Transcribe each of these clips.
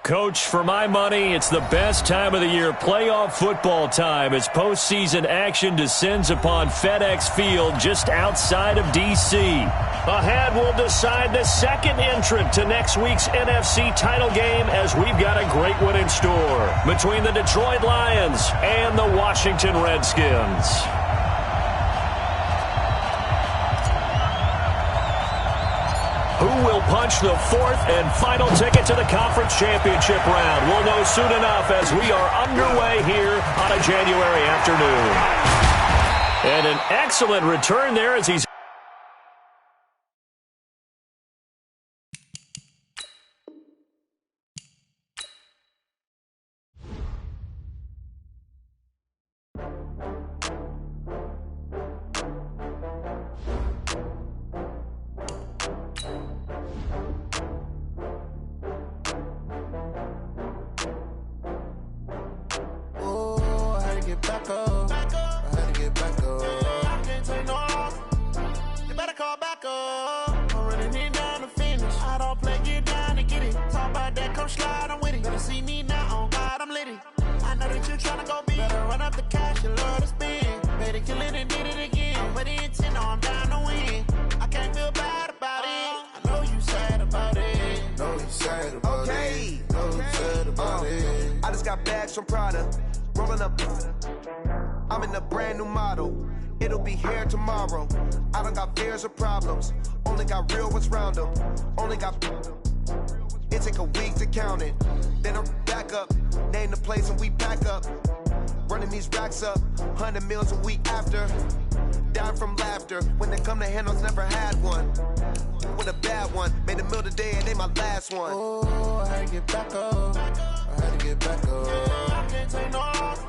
Coach, for my money, it's the best time of the year, playoff football time, as postseason action descends upon FedEx Field just outside of D.C. Ahead, we'll decide the second entrant to next week's NFC title game, as we've got a great one in store between the Detroit Lions and the Washington Redskins. Who will punch the fourth and final ticket to the conference championship round? We'll know soon enough as we are underway here on a January afternoon. And an excellent return there as he's... I'm in a brand new model. It'll be here tomorrow. I don't got fears or problems. Only got real ones round them. Only got... It take a week to count it. Then I'm back up. Name the place and we pack up. Running these racks up. 100 meals a week after. Down from laughter. When they come to handles, never had one. With a bad one. Made a meal today and they my last one. Oh, I had to get back up. I had to get back up. I can't take no off.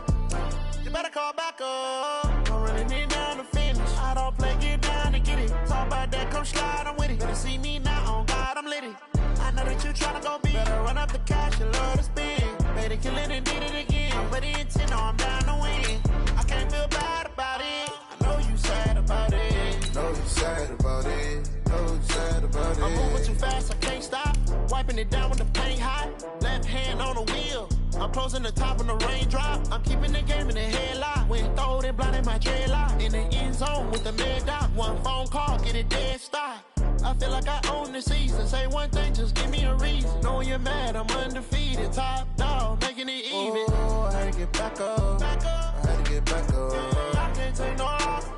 You better call back up. I'm running it down to finish. I don't play, get down to get it. Talk about that, come slide, I'm with it. Better see me now, on God, I'm litty. I know that you tryna go big. Better run up the cash, you love to spin. Better kill it and did it again. But the intent, no, I'm down to win. I can't feel bad about it. I know you sad about it. Know you sad about it. Know you sad about it. I'm moving too fast, I can't stop. Wiping it down with the paint hot. Left hand on the wheel. I'm closing the top when the raindrop. I'm keeping the game in the headlock. When throwed and blinded my dreadlock. In the end zone with the mad dot. One phone call, get it dead stop. I feel like I own the season. Say one thing, just give me a reason. Knowing you're mad, I'm undefeated. Top dog, making it even. Oh, I had to get back up. I had to get back up. I can't take no off.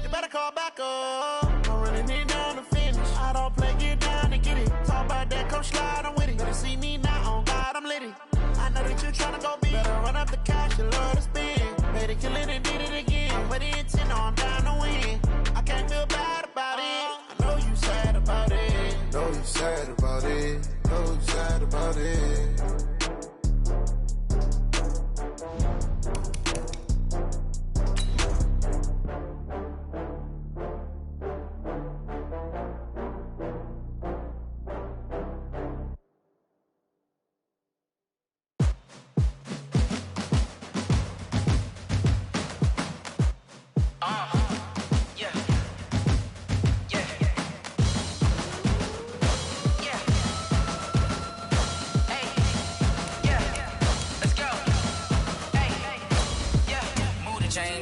You better call back up. I'm running it down to finish. I don't play, get down to get it. Talk about that, come slide, I'm with it. Better see me now, on God, I'm litty. I know that you tryna go big. Better run up the cash, you love to spin. Better kill it and did it again. But the intent, no, I'm down to win. I can't feel bad about it. I know you sad about it. Know you sad about it. Know you sad about it.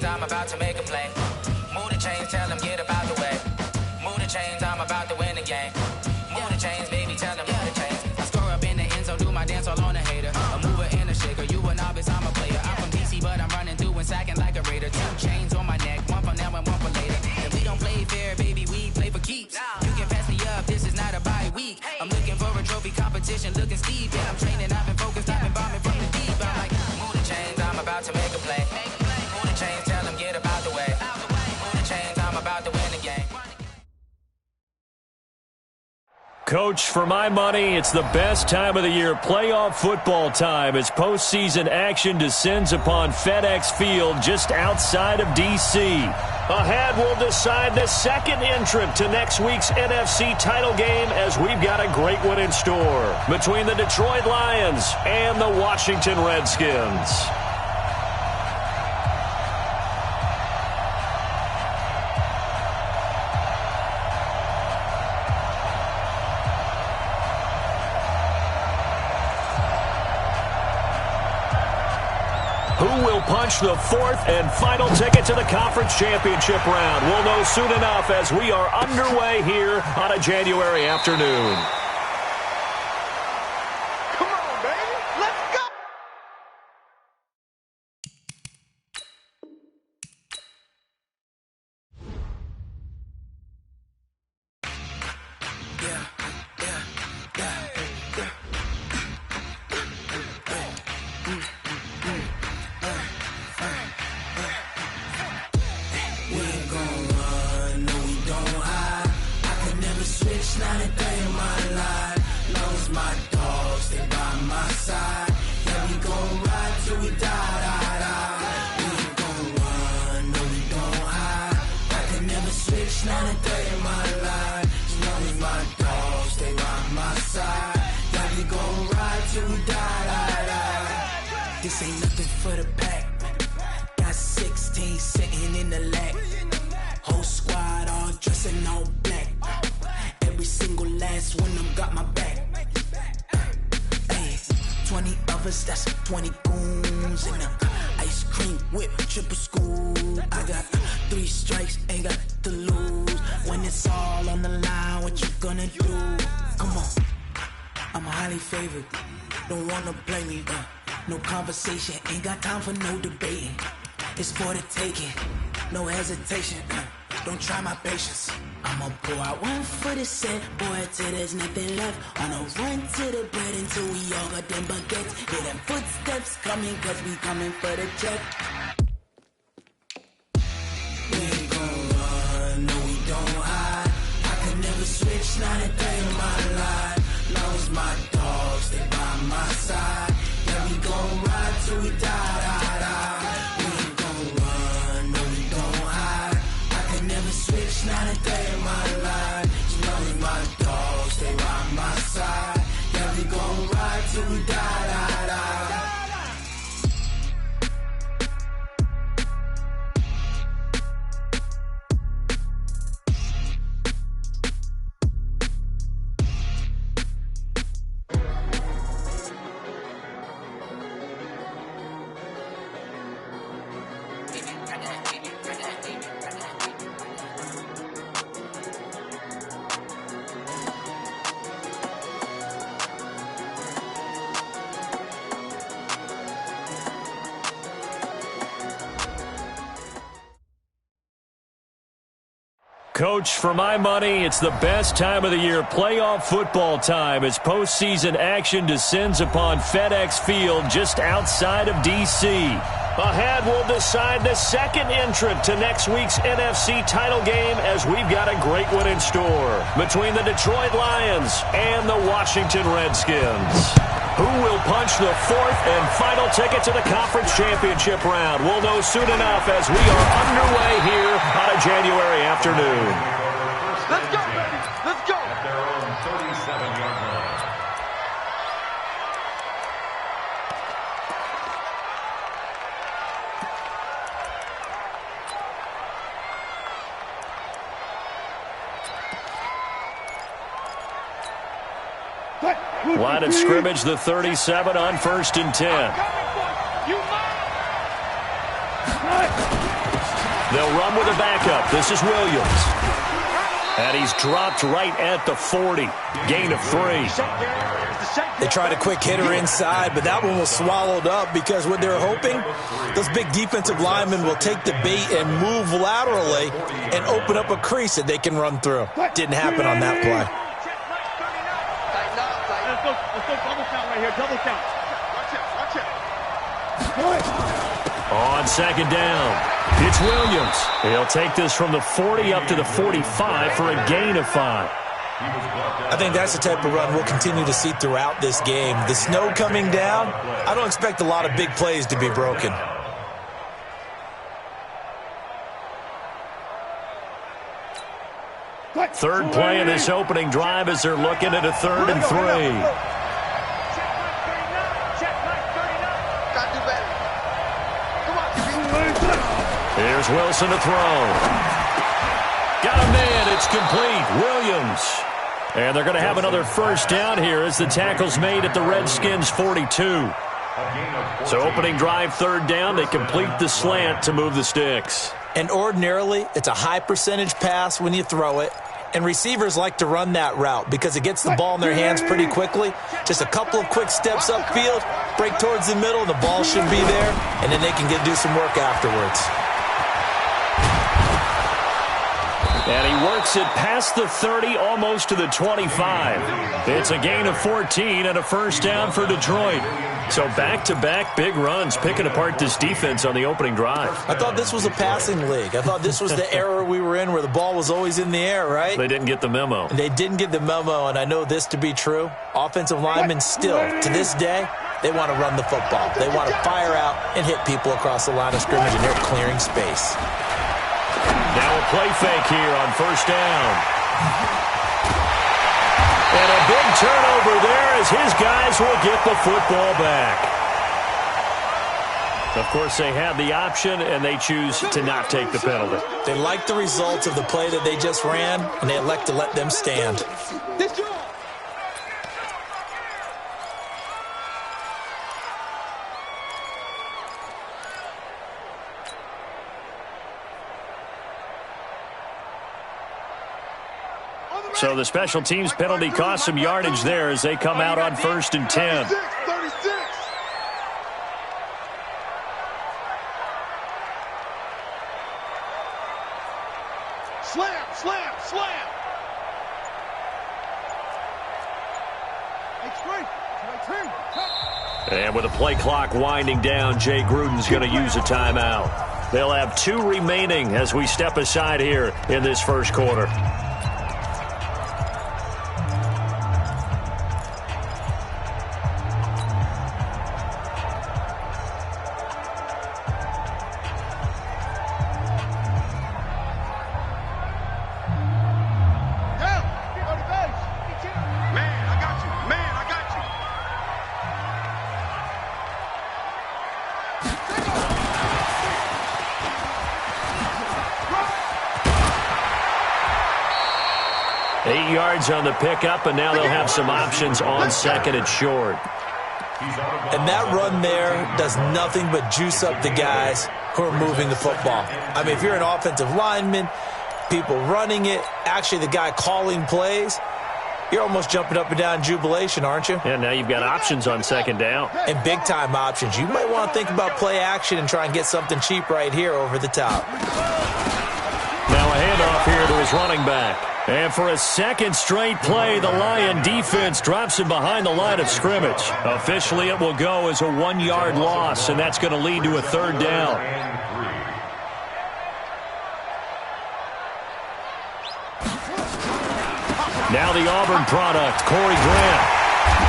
I'm about to make a play. Move the chains, tell them get about the way. Move the chains, I'm about to win the game. Move the chains, baby, tell them move the chains. I score up in the end zone, do my dance all on a hater. A mover and a shaker, you a novice, I'm a player. I'm from DC, but I'm running through and sacking like a raider. 2 chains on my neck, one for now and one for later. And we don't play fair, baby, we play for keeps. You can pass me up, this is not a bye week. I'm looking for a trophy competition, looking steep. And I'm training, I've been focused, I've been bombing from the deep. I'm like, move the chains, I'm about to make a play. Move the chains, tell them get about the way. Move the chains, I'm about to win the game. Coach, for my money, it's the best time of the year, playoff football time, as postseason action descends upon FedEx Field just outside of D.C. Ahead, we'll decide the second entrant to next week's NFC title game, as we've got a great one in store between the Detroit Lions and the Washington Redskins. Who will punch the fourth and final ticket to the conference championship round? We'll know soon enough as we are underway here on a January afternoon. Come on, baby. Let's go. This ain't nothing for the pack. Got 16 sitting in the lap. Whole squad all dressing all black. Every single last one of them got my back. Hey, 20 of us, that's 20 goons in them. Ice cream whip, triple scoop. I got 3 strikes, ain't got to lose. When it's all on the line, what you gonna do? Come on, I'm highly favored. Don't wanna play me, no conversation, ain't got time for no debating. It's for the taking, no hesitation. Don't try my patience. I'ma pour out one for the set, boy, till there's nothing left. On a run to the bread until we all got them baguettes. Hear them footsteps coming, cause we coming for the check. We ain't gon' run, no we don't hide. I could never switch, not a day in my life. Long as my dogs, they by my side. Yeah, we gon' ride till we die. We ain't gon' run, no we don't hide. I could never switch, not a day in my life. As long as my dogs, they by my side. Yeah, we gon' ride till we die. Coach, for my money, it's the best time of the year, playoff football time, as postseason action descends upon FedEx Field just outside of D.C. Ahead, we'll decide the second entrant to next week's NFC title game, as we've got a great one in store between the Detroit Lions and the Washington Redskins. Who will punch the fourth and final ticket to the conference championship round? We'll know soon enough as we are underway here on a January afternoon. Let's go, baby. Let's go. At their own 37-yard line. Line of scrimmage, the 37 on 1st and 10. They'll run with a backup. This is Williams. And he's dropped right at the 40. Gain of 3. They tried a quick hitter inside, but that one was swallowed up because what they're hoping, those big defensive linemen will take the bait and move laterally and open up a crease that they can run through. Didn't happen on that play. Let's go double count right here, double count. Watch it. On second down, it's Williams. He'll take this from the 40 up to the 45 for a gain of 5. I think that's the type of run we'll continue to see throughout this game. The snow coming down, I don't expect a lot of big plays to be broken. Third play of this opening drive as they're looking at a 3rd and 3. Here's Wilson to throw. Got a man. It's complete. Williams. And they're going to have another first down here as the tackle's made at the Redskins' 42. So opening drive, third down, they complete the slant to move the sticks. And ordinarily, it's a high percentage pass when you throw it. And receivers like to run that route because it gets the ball in their hands pretty quickly. Just a couple of quick steps upfield, break towards the middle, the ball should be there, and then they can do some work afterwards. And he works it past the 30, almost to the 25. It's a gain of 14 and a first down for Detroit. So back-to-back big runs, picking apart this defense on the opening drive. I thought this was a passing league. I thought this was the era we were in where the ball was always in the air, right? They didn't get the memo. And they didn't get the memo, and I know this to be true. Offensive linemen still, to this day, they want to run the football. They want to fire out and hit people across the line of scrimmage, and they're clearing space. Now a play fake here on first down. And a big turnover there as his guys will get the football back. Of course, they have the option, and they choose to not take the penalty. They like the results of the play that they just ran, and they elect to let them stand. So the special teams penalty cost some yardage there as they come out on 1st and 10. 36. Slam, slam, slam. And with the play clock winding down, Jay Gruden's going to use a timeout. They'll have 2 remaining as we step aside here in this first quarter. On the pickup, and now they'll have some options on 2nd and short. And that run there does nothing but juice up the guys who are moving the football. I mean, if you're an offensive lineman, people running it, actually the guy calling plays, you're almost jumping up and down in jubilation, aren't you? Yeah, now you've got options on 2nd down. And big-time options. You might want to think about play action and try and get something cheap right here over the top. Now a handoff here to his running back. And for a second straight play, the Lion defense drops him behind the line of scrimmage. Officially, it will go as a 1-yard loss, and that's going to lead to a 3rd down. Now the Auburn product, Corey Grant.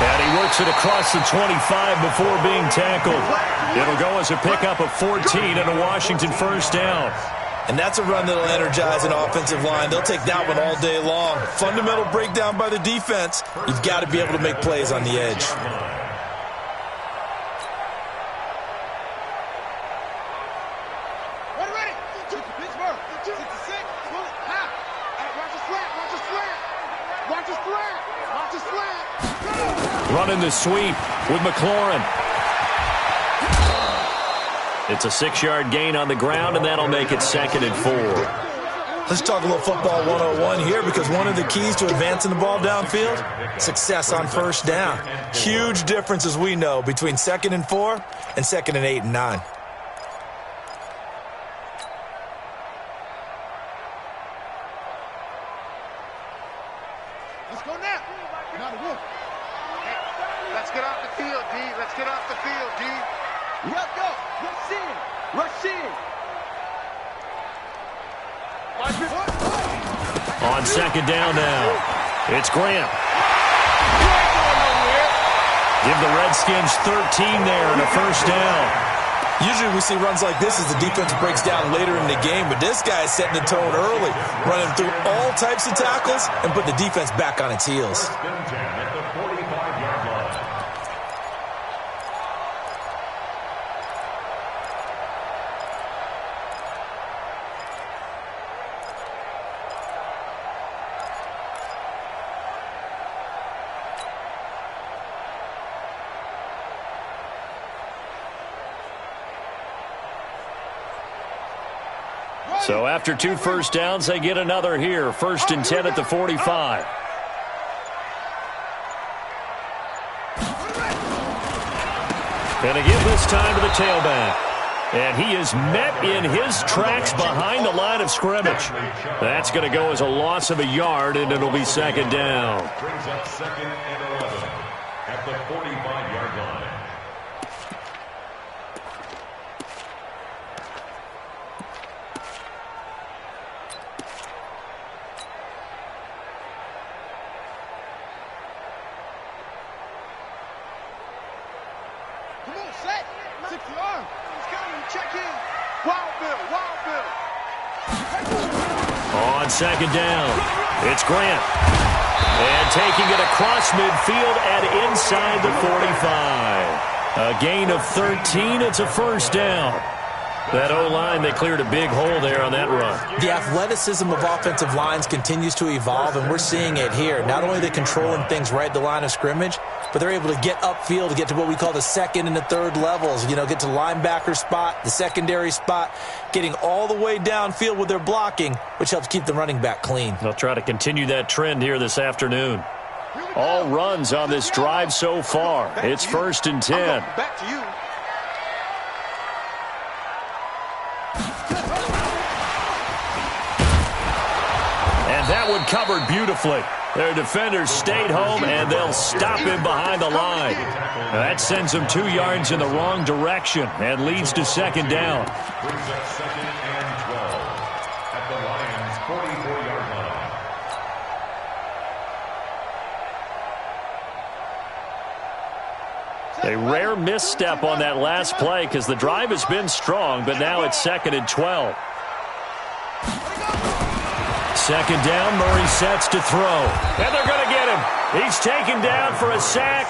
And he works it across the 25 before being tackled. It'll go as a pickup of 14 and a Washington first down. And that's a run that'll energize an offensive line. They'll take that one all day long. Fundamental breakdown by the defense. You've got to be able to make plays on the edge. Running the sweep with McLaurin. It's a 6-yard gain on the ground, and that'll make it 2nd and 4. Let's talk a little football 101 here, because one of the keys to advancing the ball downfield, success on first down. Huge difference, as we know, between 2nd and 4 and 2nd and 8 and 9. Let's go now. Not a whoop. Let's get off the field, D. Let's get off the field, D. Let's go. Rush in. Rush in. On 2nd down now, it's Grant. Give the Redskins 13 there and a first down. Usually we see runs like this as the defense breaks down later in the game, but this guy is setting the tone early, running through all types of tackles and put the defense back on its heels. So after 2 first downs, they get another here. 1st and 10 at the 45. And again this time to the tailback. And he is met in his tracks behind the line of scrimmage. That's going to go as a loss of a yard, and it'll be 2nd down. Brings up 2nd and 11 at the 45-yard line. Come on, set. 60 arm. He's coming. Check in. Wild Bill. Wild Bill. On 2nd down, it's Grant. And taking it across midfield and inside the 45. A gain of 13. It's a 1st down. That O-line, they cleared a big hole there on that run. The athleticism of offensive lines continues to evolve, and we're seeing it here. Not only are they controlling things right at the line of scrimmage, but they're able to get upfield to get to what we call the 2nd and the 3rd levels. You know, get to the linebacker spot, the secondary spot, getting all the way downfield with their blocking, which helps keep the running back clean. They'll try to continue that trend here this afternoon. All runs on this drive so far. It's 1st and 10. Back to you. And that one covered beautifully. Their defenders stayed home, and they'll stop him behind the line. That sends him 2 yards in the wrong direction and leads to 2nd down. Brings up 2nd and 12 at the Lions' 44-yard line. A rare misstep on that last play because the drive has been strong, but now it's 2nd and 12. 2nd down, Murray sets to throw. And they're going to get him. He's taken down for a sack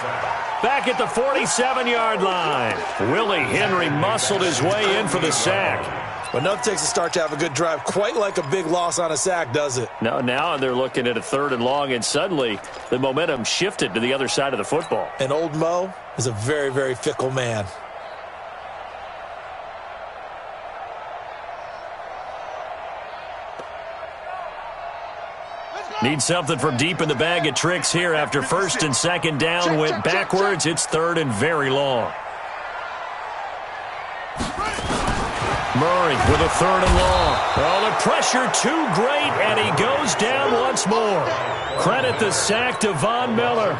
back at the 47-yard line. Willie Henry muscled his way in for the sack. But enough takes a start to have a good drive. Quite like a big loss on a sack, does it? Now they're looking at a 3rd and long, and suddenly the momentum shifted to the other side of the football. And old Mo is a very, very fickle man. Need something from deep in the bag of tricks here after 1st and 2nd down went backwards. It's 3rd and very long. Murray with a 3rd and long. Oh, the pressure too great, and he goes down once more. Credit the sack to Von Miller.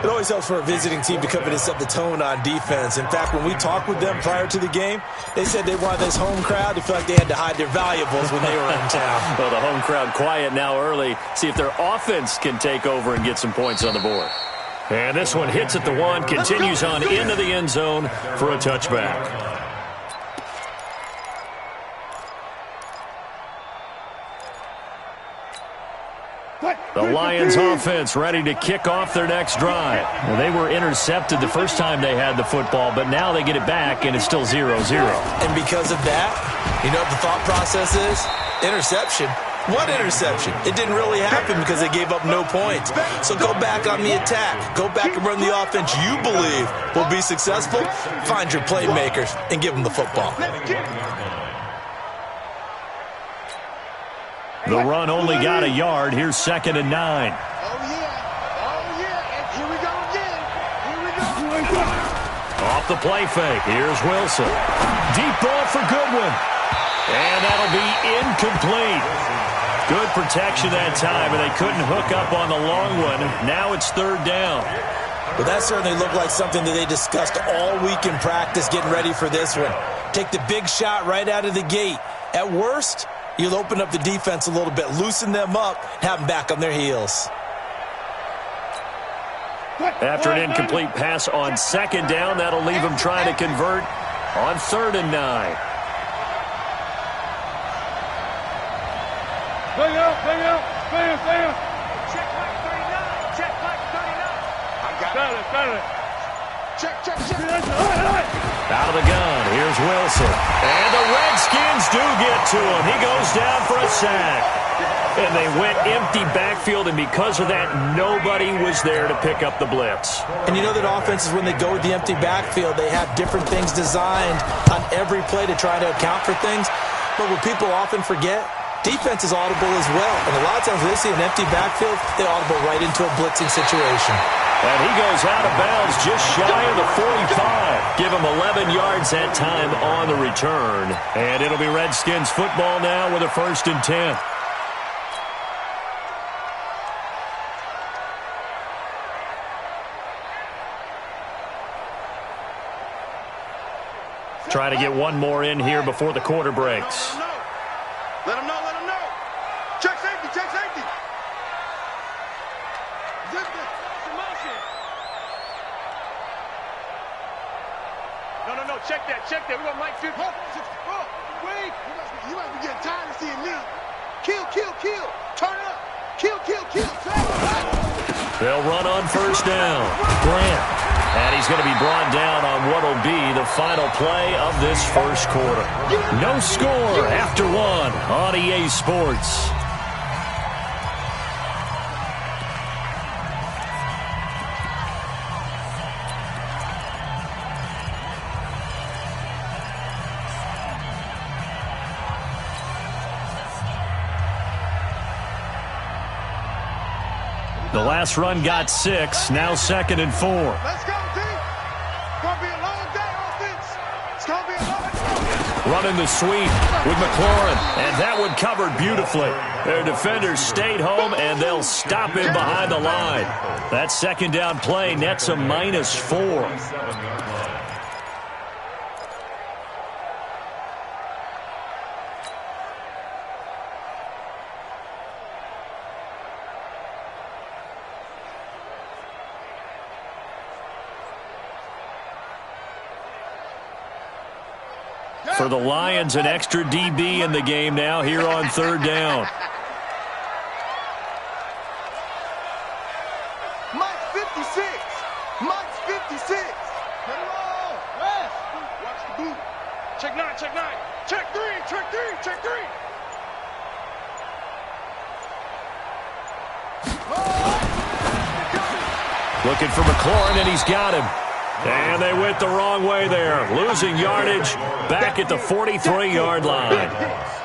It always helps for a visiting team to come in and set the tone on defense. In fact, when we talked with them prior to the game, they said they wanted this home crowd to feel like they had to hide their valuables when they were in town. Well, the home crowd quiet now early. See if their offense can take over and get some points on the board. And this one hits at the 1, continues on into the end zone for a touchback. The Lions offense ready to kick off their next drive. Well, they were intercepted the first time they had the football, but now they get it back, and it's still 0-0. And because of that, you know what the thought process is? Interception. What interception? It didn't really happen because they gave up no points. So go back on the attack. Go back and run the offense you believe will be successful. Find your playmakers and give them the football. The run only got a yard. Here's 2nd and 9. Oh, yeah. Oh, yeah. And here we go again. Here we go. Off the play fake. Here's Wilson. Deep ball for Goodwin. And that'll be incomplete. Good protection that time, and they couldn't hook up on the long one. Now it's 3rd down. Well, that certainly looked like something that they discussed all week in practice getting ready for this one. Take the big shot right out of the gate. At worst, you'll open up the defense a little bit, loosen them up, have them back on their heels. After an incomplete pass on 2nd down, that'll leave them trying to convert on 3rd and 9. Bang out, bang out, bang, bang. Check like 39, check like 39. I got it. Check. Out of the gun, here's Wilson. And the Redskins do get to him. He goes down for a sack. And they went empty backfield, and because of that, nobody was there to pick up the blitz. And you know that offenses, when they go with the empty backfield, they have different things designed on every play to try to account for things. But what people often forget defense is audible as well. And a lot of times when they see an empty backfield, they audible right into a blitzing situation. And he goes out of bounds just shy of the 45. Give him 11 yards that time on the return. And it'll be Redskins football now with a 1st and 10. Trying to get one more in here before the quarter breaks. Let him know. Check safety. No, check that. We got Mike 50. Wait, you might be getting tired of seeing me. Kill. Turn it up. Kill. They'll run on 1st down. Grant. And he's going to be brought down on what will be the final play of this 1st quarter. No score after 1 on EA Sports. The last run got 6, now 2nd and 4. Let's go, team. It's going to be a long day, offense. It's going to be a long day. Running the sweep with McLaurin, and that one covered beautifully. Their defenders stayed home, and they'll stop him behind the line. That 2nd down play nets a -4. For the Lions, an extra DB in the game now here on 3rd down. Mike's 56. Mike's 56. Get it all. West. Watch the boot. Check 9. Check 3. Looking for McLaurin, and he's got him. And they went the wrong way there, losing yardage back at the 43-yard line.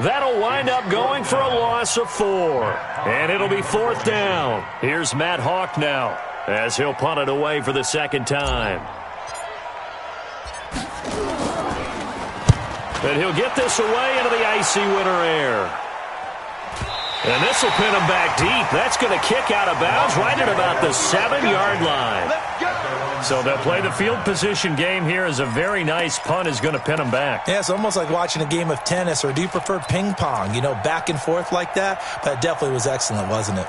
That'll wind up going for a loss of 4. And it'll be 4th down. Here's Matt Hawk now, as he'll punt it away for the 2nd time. And he'll get this away into the icy winter air. And this will pin him back deep. That's going to kick out of bounds right at about the 7-yard line. So they'll play the field position game here as a very nice punt is going to pin them back. Yeah, it's almost like watching a game of tennis, or do you prefer ping pong? You know, back and forth like that? But it definitely was excellent, wasn't it?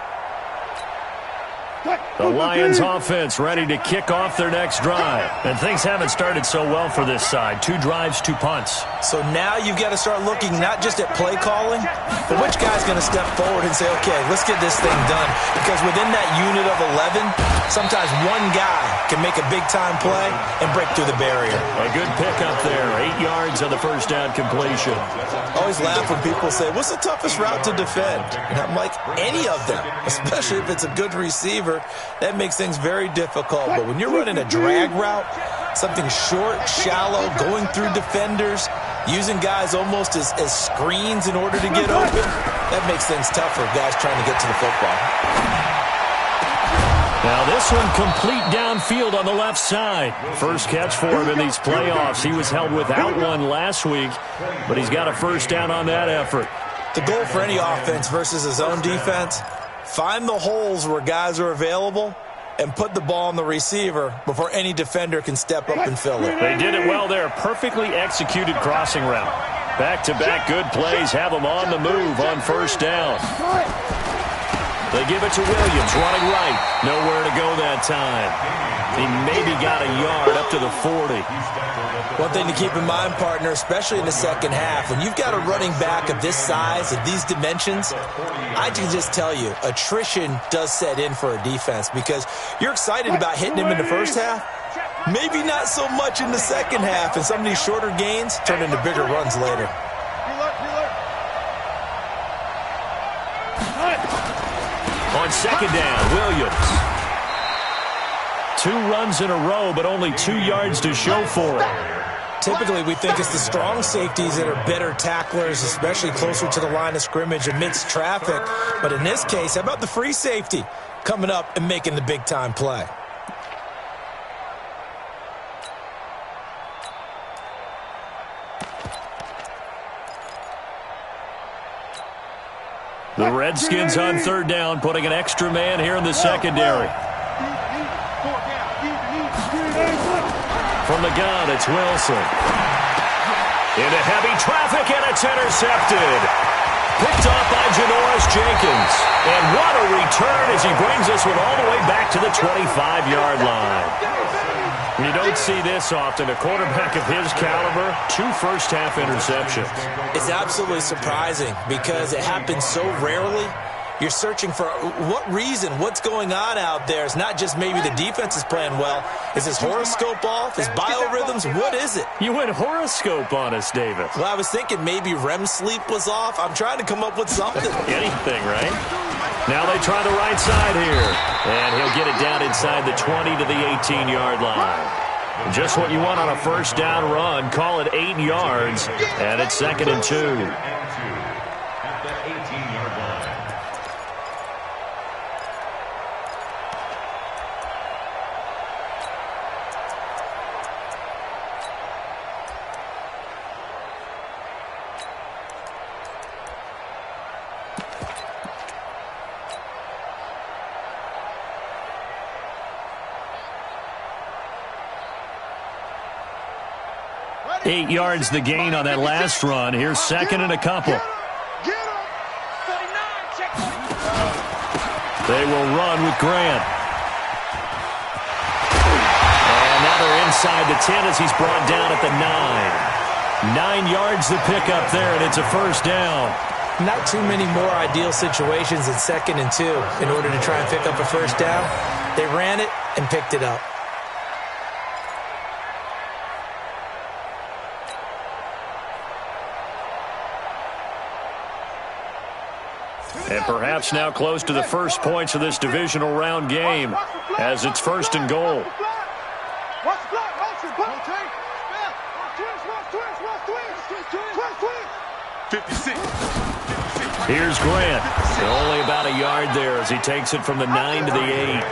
The Lions offense ready to kick off their next drive. And things haven't started so well for this side. 2 drives, 2 punts. So now you've got to start looking not just at play calling, but which guy's going to step forward and say, okay, let's get this thing done. Because within that unit of 11, sometimes one guy can make a big-time play and break through the barrier. A good pickup there. 8 yards on the 1st down completion. I always laugh when people say, what's the toughest route to defend? And I'm like, any of them, especially if it's a good receiver. That makes things very difficult. But when you're running a drag route, something short, shallow, going through defenders, using guys almost as screens in order to get open, that makes things tough for guys trying to get to the football. Now this one complete downfield on the left side. First catch for him in these playoffs. He was held without one last week, but he's got a 1st down on that effort. The goal for any offense versus his own defense, find the holes where guys are available and put the ball on the receiver before any defender can step up and fill it. They did it well there. Perfectly executed crossing route. Back-to-back good plays have them on the move on 1st down. They give it to Williams, running right. Nowhere to go that time. He maybe got a yard up to the 40. One thing to keep in mind, partner, especially in the second half, when you've got a running back of this size, of these dimensions, I can just tell you, attrition does set in for a defense because you're excited about hitting him in the first half. Maybe not so much in the second half, and some of these shorter gains turn into bigger runs later. On 2nd down, Williams. 2 runs in a row, but only 2 yards to show for it. Typically, we think it's the strong safeties that are better tacklers, especially closer to the line of scrimmage amidst traffic. But in this case, how about the free safety coming up and making the big-time play? The Redskins on third down, putting an extra man here in the secondary. From the gun, it's Wilson. Into heavy traffic, and it's intercepted. Picked off by Janoris Jenkins. And what a return as he brings us all the way back to the 25-yard line. You don't see this often. A quarterback of his caliber, 2 first-half interceptions. It's absolutely surprising because it happens so rarely. You're searching for what reason, what's going on out there. It's not just maybe the defense is playing well. Is his horoscope off? His biorhythms? What is it? You went horoscope on us, David. Well, I was thinking maybe REM sleep was off. I'm trying to come up with something. Anything, right? Now they try the right side here. And he'll get it down inside the 20 to the 18-yard line. Just what you want on a first down run. Call it 8 yards. And it's 2nd and 2. Eight yards the gain on that last run. Here's 2nd and a couple. They will run with Grant. And now they're inside the 10 as he's brought down at the 9. 9 yards the pickup there, and it's a first down. Not too many more ideal situations in 2nd and 2 in order to try and pick up a first down. They ran it and picked it up. And perhaps now close to the first points of this divisional round game as it's 1st and goal. Here's Grant. Only about a yard there as he takes it from the 9 to the 8.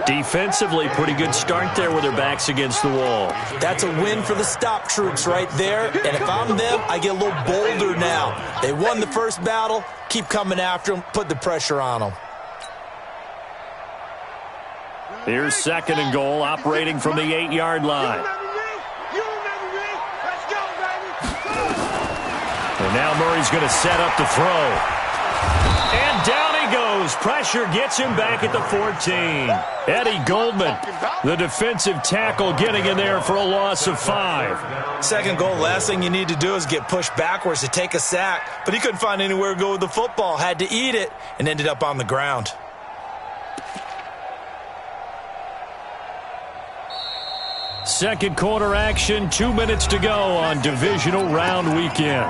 Defensively, pretty good start there with their backs against the wall. That's a win for the stop troops right there. And if I'm them, I get a little bolder now. They won the first battle. Keep coming after them. Put the pressure on them. Here's 2nd and goal, operating from the 8-yard line. And now Murray's going to set up the throw. And down he goes. Pressure gets him back at the 14. Eddie Goldman, the defensive tackle, getting in there for a loss of 5. 2nd goal, last thing you need to do is get pushed backwards to take a sack. But he couldn't find anywhere to go with the football. Had to eat it and ended up on the ground. Second quarter action, 2 minutes to go on divisional round weekend.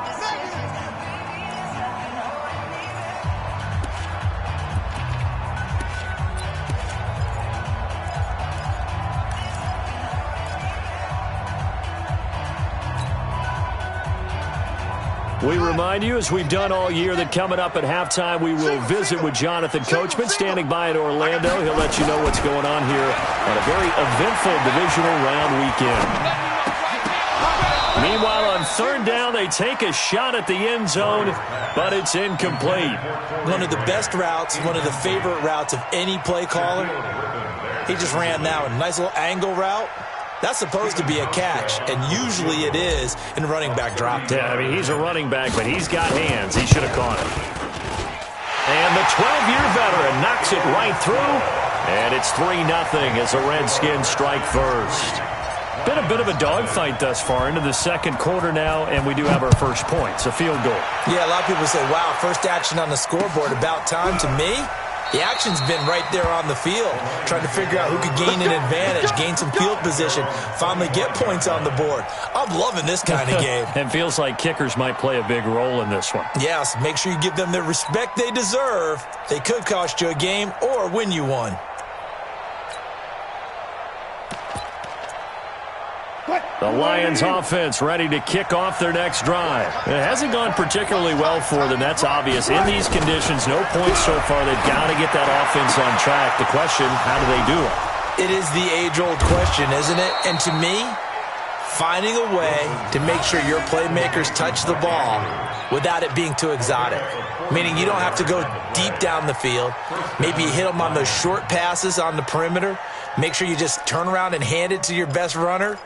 We remind you, as we've done all year, that coming up at halftime, we will visit with Jonathan Coachman, standing by in Orlando. He'll let you know what's going on here on a very eventful divisional round weekend. Meanwhile, on third down, they take a shot at the end zone, but it's incomplete. One of the best routes, one of the favorite routes of any play caller. He just ran that one. Nice little angle route. That's supposed to be a catch, and usually it is in running back drop. Yeah, I mean, he's a running back, but he's got hands. He should have caught it. And the 12-year veteran knocks it right through, and it's 3-0 as the Redskins strike first. Been a bit of a dogfight thus far into the second quarter now, and we do have our first points, a field goal. Yeah, a lot of people say, wow, first action on the scoreboard, about time. To me, the action's been right there on the field, trying to figure out who could gain an advantage, gain some field position, finally get points on the board. I'm loving this kind of game. And feels like kickers might play a big role in this one. Yes, make sure you give them the respect they deserve. They could cost you a game or win you one. What? The Lions offense ready to kick off their next drive. It hasn't gone particularly well for them. That's obvious. In these conditions, no points so far. They've got to get that offense on track. The question, how do they do it? It is the age-old question, isn't it? And to me, finding a way to make sure your playmakers touch the ball without it being too exotic. Meaning you don't have to go deep down the field. Maybe you hit them on those short passes on the perimeter. Make sure you just turn around and hand it to your best runner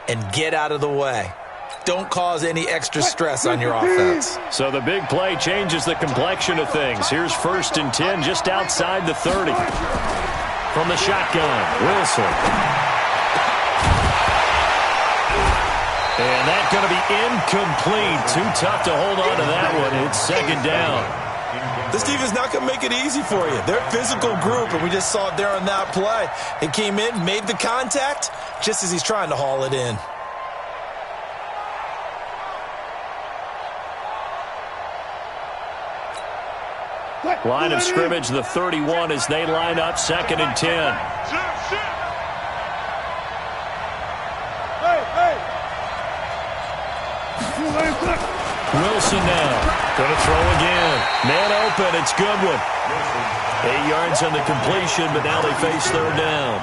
and get out of the way. Don't cause any extra stress on your offense. So the big play changes the complexion of things. Here's 1st and 10 just outside the 30. From the shotgun, Wilson. And that's going to be incomplete. Too tough to hold on to that one. It's 2nd down. This defense not going to make it easy for you. They're a physical group, and we just saw it there on that play. It came in, made the contact, just as he's trying to haul it in. Line of scrimmage, the 31 as they line up 2nd and 10. Wilson now. Going to throw again. Man open. It's Goodwin. 8 yards on the completion, but now they face 3rd down.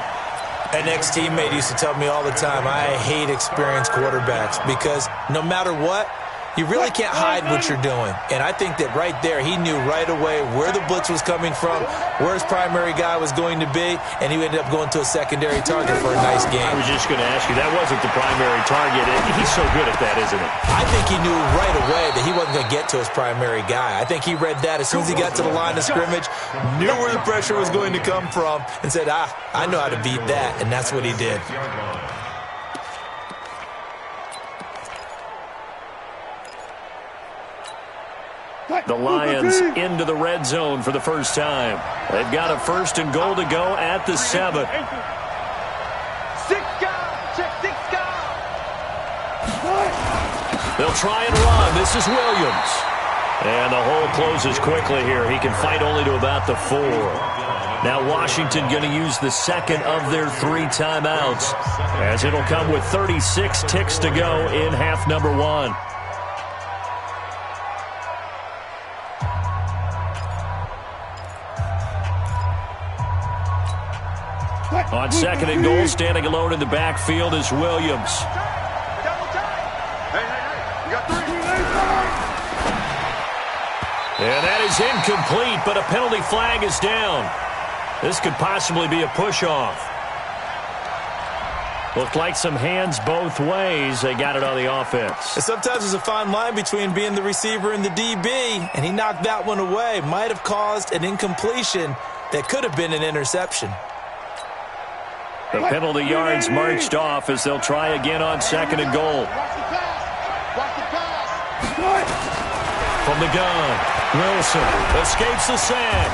An ex-teammate used to tell me all the time, I hate experienced quarterbacks because no matter what, you really can't hide what you're doing. And I think that right there, he knew right away where the blitz was coming from, where his primary guy was going to be, and he ended up going to a secondary target for a nice game. I was just going to ask you, that wasn't the primary target. He's so good at that, isn't it? I think he knew right away that he wasn't going to get to his primary guy. I think he read that as soon as he got to the line of scrimmage, knew where the pressure was going to come from, and said, I know how to beat that, and that's what he did. The Lions into the red zone for the first time. They've got a 1st and goal to go at the 7. 6 guys. Check 6 guys. They'll try and run. This is Williams. And the hole closes quickly here. He can fight only to about the 4. Now Washington going to use the 2nd of their 3 timeouts, as it'll come with 36 ticks to go in half number 1. On 2nd and goal, standing alone in the backfield is Williams. Hey, you got 3. And that is incomplete, but a penalty flag is down. This could possibly be a push-off. Looked like some hands both ways. They got it on the offense. And sometimes there's a fine line between being the receiver and the DB, and he knocked that one away. Might have caused an incompletion that could have been an interception. The penalty yards marched off as they'll try again on 2nd and goal. From the gun, Wilson escapes the sack.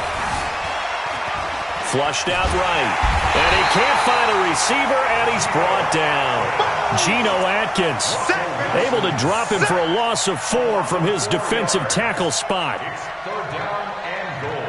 Flushed out right. And he can't find a receiver, and he's brought down. Geno Atkins able to drop him for a loss of 4 from his defensive tackle spot. It's 3rd down and goal.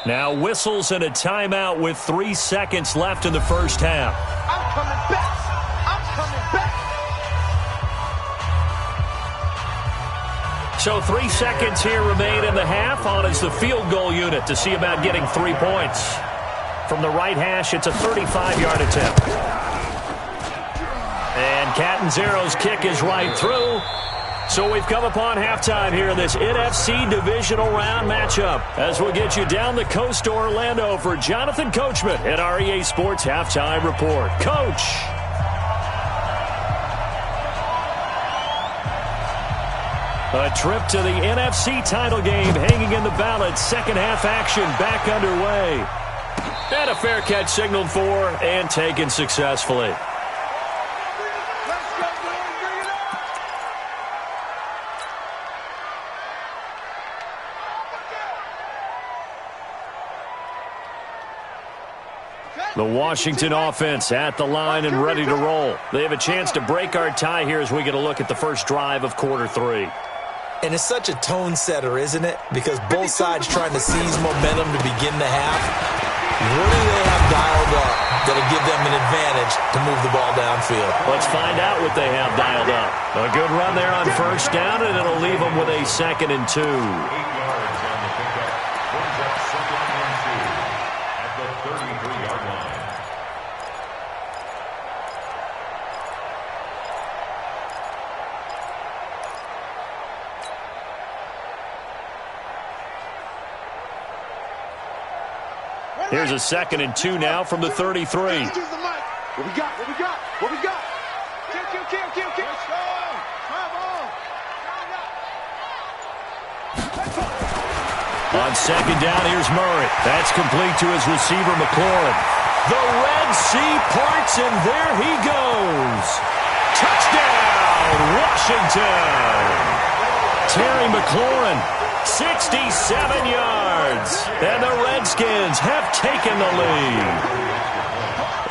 Now whistles and a timeout with 3 seconds left in the first half. I'm coming back. I'm coming back. So 3 seconds here remain in the half. On is the field goal unit to see about getting 3 points. From the right hash, it's a 35-yard attempt. And Catanzaro's kick is right through. So we've come upon halftime here in this NFC divisional round matchup, as we'll get you down the coast to Orlando for Jonathan Coachman at REA Sports Halftime Report. Coach. A trip to the NFC title game hanging in the balance. Second half action back underway. And a fair catch signaled for and taken successfully. The Washington offense at the line and ready to roll. They have a chance to break our tie here as we get a look at the first drive of quarter 3. And it's such a tone setter, isn't it? Because both sides trying to seize momentum to begin the half. What do they have dialed up that'll give them an advantage to move the ball downfield? Let's find out what they have dialed up. A good run there on first down, and it'll leave them with a 2nd and 2. 8 yards on the pickup. Brings up 2nd and 2 at the 33-yard line. Here's a 2nd and 2 now from the 33. What we got? What we got? What we got? Kill. Let's go. Come on. On 2nd down, here's Murray. That's complete to his receiver, McLaurin. The Red Sea parts, and there he goes. Touchdown, Washington. Terry McLaurin, 67 yards. And the Redskins have taken the lead.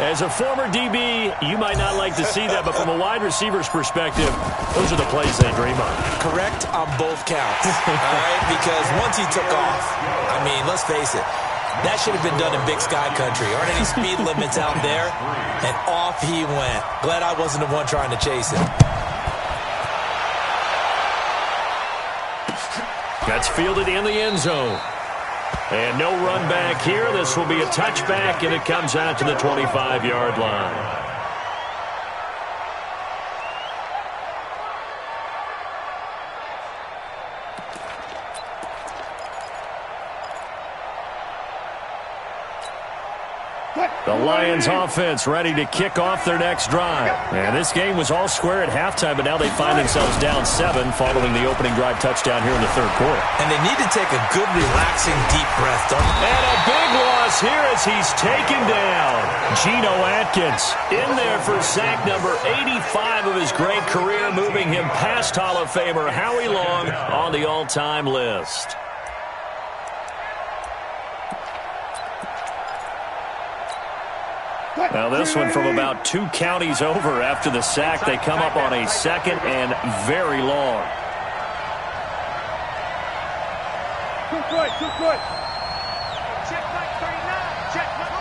As a former DB, you might not like to see that, but from a wide receiver's perspective, those are the plays they dream of. Correct on both counts, all right? Because once he took off, I mean, let's face it, that should have been done in Big Sky Country. Aren't any speed limits out there? And off he went. Glad I wasn't the one trying to chase him. That's fielded in the end zone. And no run back here. This will be a touchback, and it comes out to the 25-yard line. The Lions offense ready to kick off their next drive. And this game was all square at halftime, but now they find themselves down 7 following the opening drive touchdown here in the 3rd quarter. And they need to take a good, relaxing, deep breath, don't they? And a big loss here as he's taken down. Geno Atkins in there for sack number 85 of his great career, moving him past Hall of Famer Howie Long on the all-time list. Now this one from about 2 counties over after the sack. They come up on a 2nd and very long. Too quick. Check Mike 39. Check Mike.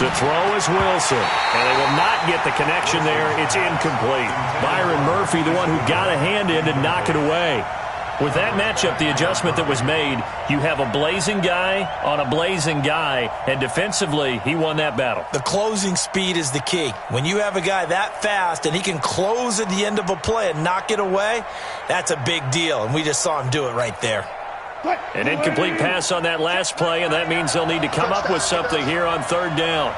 To throw is Wilson. And they will not get the connection there. It's incomplete. Byron Murphy, the one who got a hand in to knock it away. With that matchup, the adjustment that was made, you have a blazing guy on a blazing guy, and defensively, he won that battle. The closing speed is the key. When you have a guy that fast and he can close at the end of a play and knock it away, that's a big deal, and we just saw him do it right there. An incomplete pass on that last play, and that means they'll need to come up with something here on 3rd down.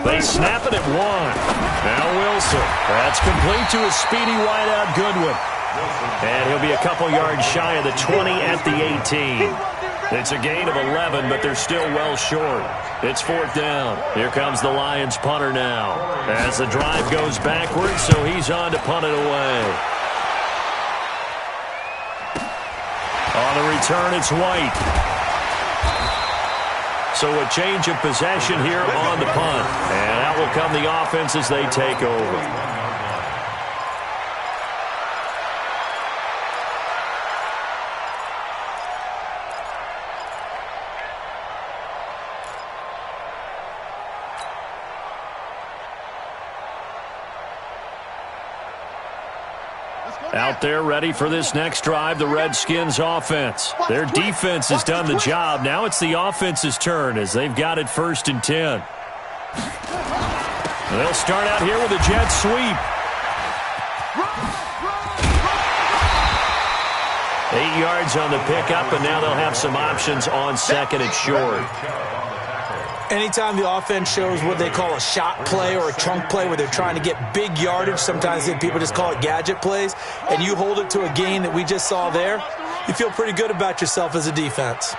They snap it at 1. Now Wilson. That's complete to his speedy wideout Goodwin. And he'll be a couple yards shy of the 20 at the 18. It's a gain of 11, but they're still well short. It's 4th down. Here comes the Lions punter now. As the drive goes backwards, so he's on to punt it away. On the return, it's White. So a change of possession here on the punt. And out will come the offense as they take over. Out there ready for this next drive, the Redskins offense. Their defense has done the job. Now it's the offense's turn as they've got it 1st and 10. They'll start out here with a jet sweep. 8 yards on the pickup, and now they'll have some options on 2nd and short. Anytime the offense shows what they call a shot play or a chunk play where they're trying to get big yardage, sometimes people just call it gadget plays, and you hold it to a gain that we just saw there, you feel pretty good about yourself as a defense.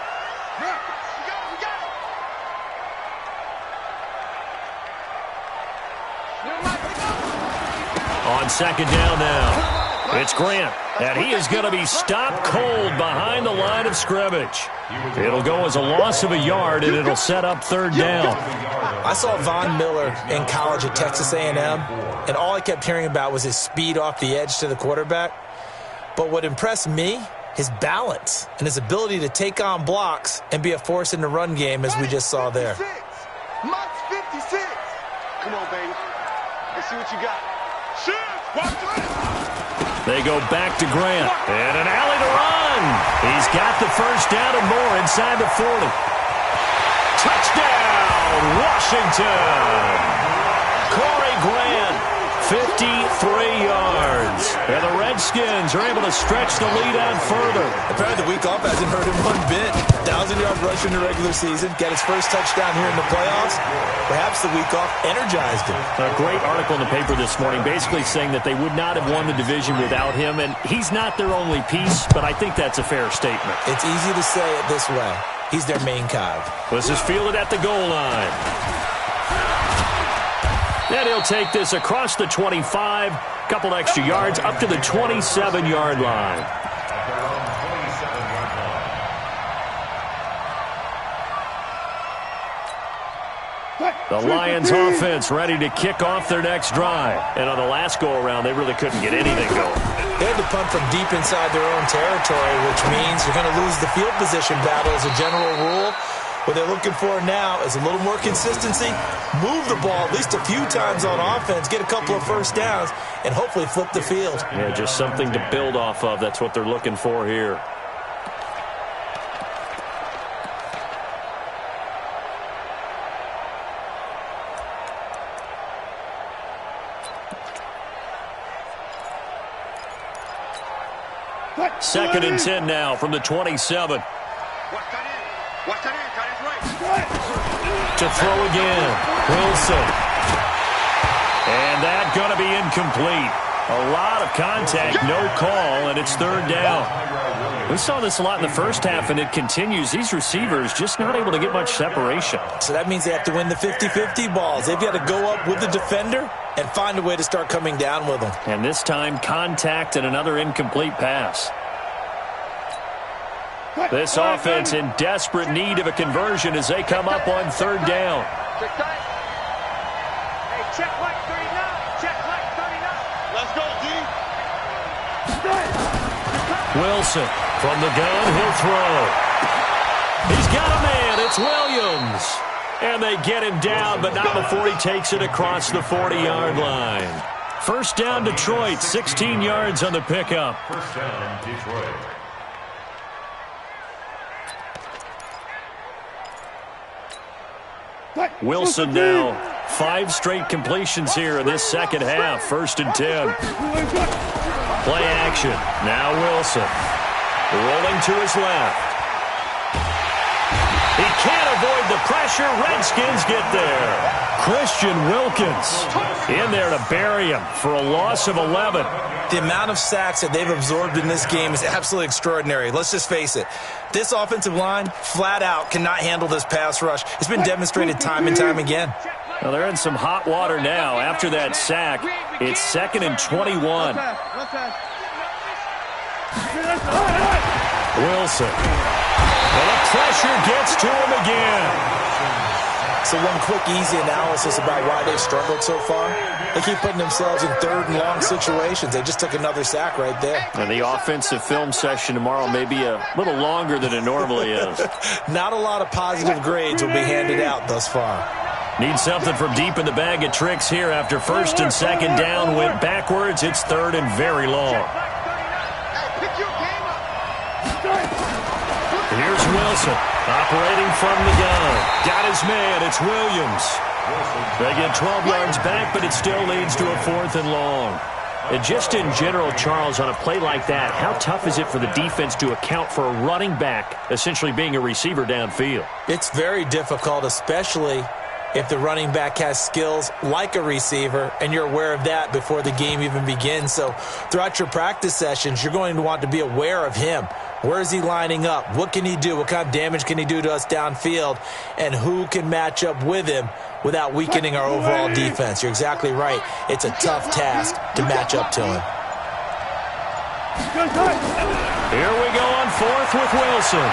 on second down now. It's Grant, and he is going to be stopped cold behind the line of scrimmage. It'll go as a loss of a yard, and it'll set up third down. I saw Von Miller in college at Texas A&M, and all I kept hearing about was his speed off the edge to the quarterback. But what impressed me, his balance and his ability to take on blocks and be a force in the run game, as we just saw there. Mike's 56. Come on, baby. Let's see what you got. Shit! Watch it! They go back to Grant, and an alley to run. He's got the first down and more inside the 40. Touchdown, Washington! Corey Grant, 53 yards. And the Redskins are able to stretch the lead out further. Apparently the week off hasn't hurt him one bit. 1,000-yard rush in the regular season. Got his first touchdown here in the playoffs. Perhaps the week off energized him. A great article in the paper this morning basically saying that they would not have won the division without him. And he's not their only piece, but I think that's a fair statement. It's easy to say it this way. He's their main cog. This is fielded at the goal line. Then he'll take this across the 25, couple extra yards, up to the 27-yard line. The Lions offense ready to kick off their next drive. And on the last go-around, they really couldn't get anything going. They had to punt from deep inside their own territory, which means you're going to lose the field position battle as a general rule. What they're looking for now is a little more consistency, move the ball at least a few times on offense, get a couple of first downs, and hopefully flip the field. Yeah, just something to build off of. That's what they're looking for here. Second and 10 now from the 27. Watch that in, got his right. To throw again, Wilson. And that going to be incomplete. A lot of contact, no call, and it's third down. We saw this a lot in the first half, and it continues. These receivers just not able to get much separation. So that means they have to win the 50-50 balls. They've got to go up with the defender and find a way to start coming down with them. And this time, contact and another incomplete pass. This offense in desperate need of a conversion as they come up on third down. Check tight. Hey, check like 39. Check like 39. Let's go, D. Wilson from the gun, he'll throw. He's got a man, it's Williams. And they get him down, but not before he takes it across the 40-yard line. First down, Detroit, 16 yards on the pickup. First down, Detroit. Wilson now, 5 straight completions here in this second half. First and 10. Play action. Now Wilson. Rolling to his left. He can't avoid the pressure. Redskins get there. Christian Wilkins in there to bury him for a loss of 11. The amount of sacks that they've absorbed in this game is absolutely extraordinary. Let's just face it. This offensive line, flat out, cannot handle this pass rush. It's been demonstrated time and time again. Well, they're in some hot water now. After that sack, it's 2nd and 21. Wilson. Well, the pressure gets to him again. So one quick, easy analysis about why they've struggled so far. They keep putting themselves in third and long situations. They just took another sack right there. And the offensive film session tomorrow may be a little longer than it normally is. Not a lot of positive grades will be handed out thus far. Need something from deep in the bag of tricks here after first and second down went backwards. It's third and very long. Here's Wilson, operating from the gun. Got his man, it's Williams. They get 12 yards back, but it still leads to a 4th and long. And just in general, Charles, on a play like that, how tough is it for the defense to account for a running back essentially being a receiver downfield? It's very difficult, especially if the running back has skills like a receiver, and you're aware of that before the game even begins. So throughout your practice sessions, you're going to want to be aware of him. Where is he lining up? What can he do? What kind of damage can he do to us downfield? And who can match up with him without weakening our overall defense? You're exactly right. It's a tough task to match up to him. Here we go on fourth with Wilson.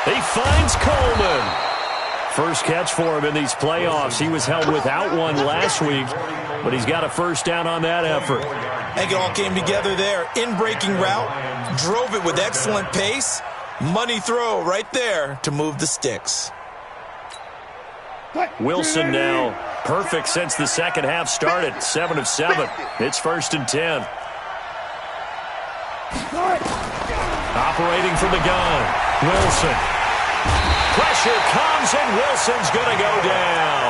He finds Coleman. First catch for him in these playoffs. He was held without one last week, but he's got a first down on that effort. I think it all came together there. In-breaking route, drove it with excellent pace. Money throw right there to move the sticks. Wilson now perfect since the second half started. 7 of 7. It's 1st and 10. Operating from the gun, Wilson. Pressure comes, and Wilson's going to go down.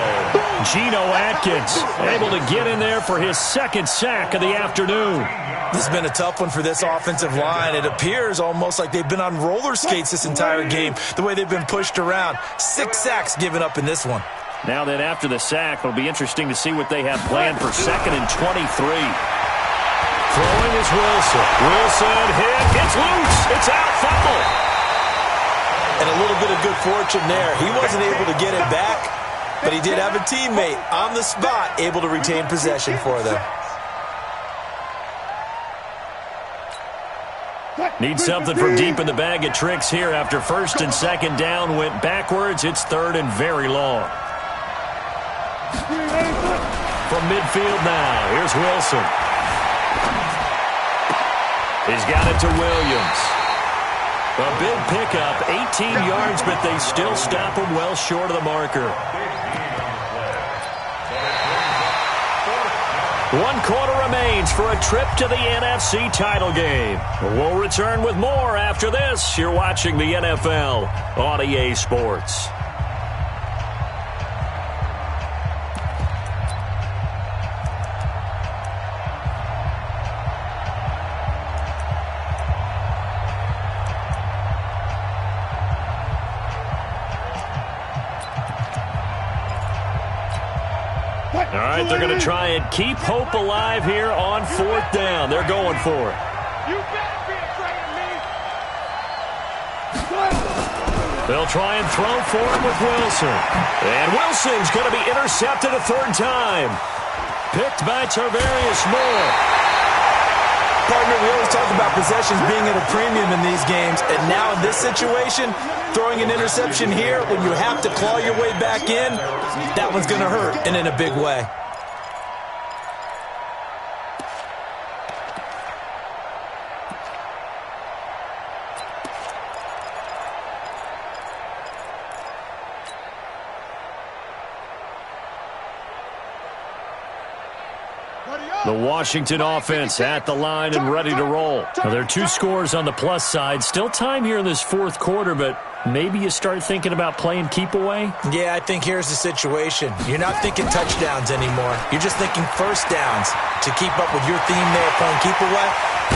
Geno Atkins able to get in there for his second sack of the afternoon. This has been a tough one for this offensive line. It appears almost like they've been on roller skates this entire game, the way they've been pushed around. 6 sacks given up in this one. Now then, after the sack, it'll be interesting to see what they have planned for 2nd and 23. Throwing is Wilson. Wilson hit. It's loose. It's out. Fumble. And a little bit of good fortune there. He wasn't able to get it back, but he did have a teammate on the spot able to retain possession for them. Need something from deep in the bag of tricks here after 1st and 2nd down went backwards. It's 3rd and very long. From midfield now, here's Wilson. He's got it to Williams. A big pickup, 18 yards, but they still stop him well short of the marker. 1 quarter remains for a trip to the NFC title game. We'll return with more after this. You're watching the NFL on EA Sports. All right, they're going to try and keep hope alive here on 4th down. They're going for it. You better be afraid of me. They'll try and throw for him with Wilson. And Wilson's going to be intercepted a 3rd time. Picked by Tarvarius Moore. Partner, we always talk about possessions being at a premium in these games, and now in this situation, throwing an interception here when you have to claw your way back in, that one's going to hurt, and in a big way. The Washington offense at the line and ready to roll. Now, there are 2 scores on the plus side. Still time here in this 4th quarter, but maybe you start thinking about playing keep away? Yeah, I think here's the situation. You're not thinking touchdowns anymore. You're just thinking first downs. To keep up with your theme there, playing keep away,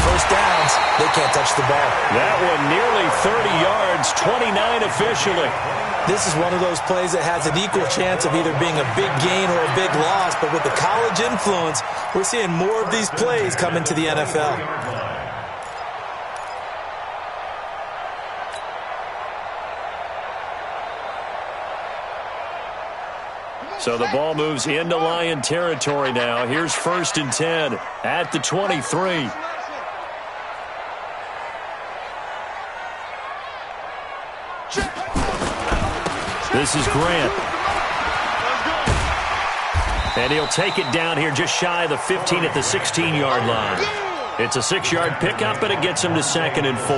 first downs, they can't touch the ball. That one nearly 30 yards, 29 officially. This is one of those plays that has an equal chance of either being a big gain or a big loss, but with the college influence, we're seeing more of these plays come into the NFL. So the ball moves into Lion territory now. Here's 1st and 10 at the 23. This is Grant. And he'll take it down here just shy of the 15 at the 16-yard line. It's a 6-yard pickup, but it gets him to 2nd and 4.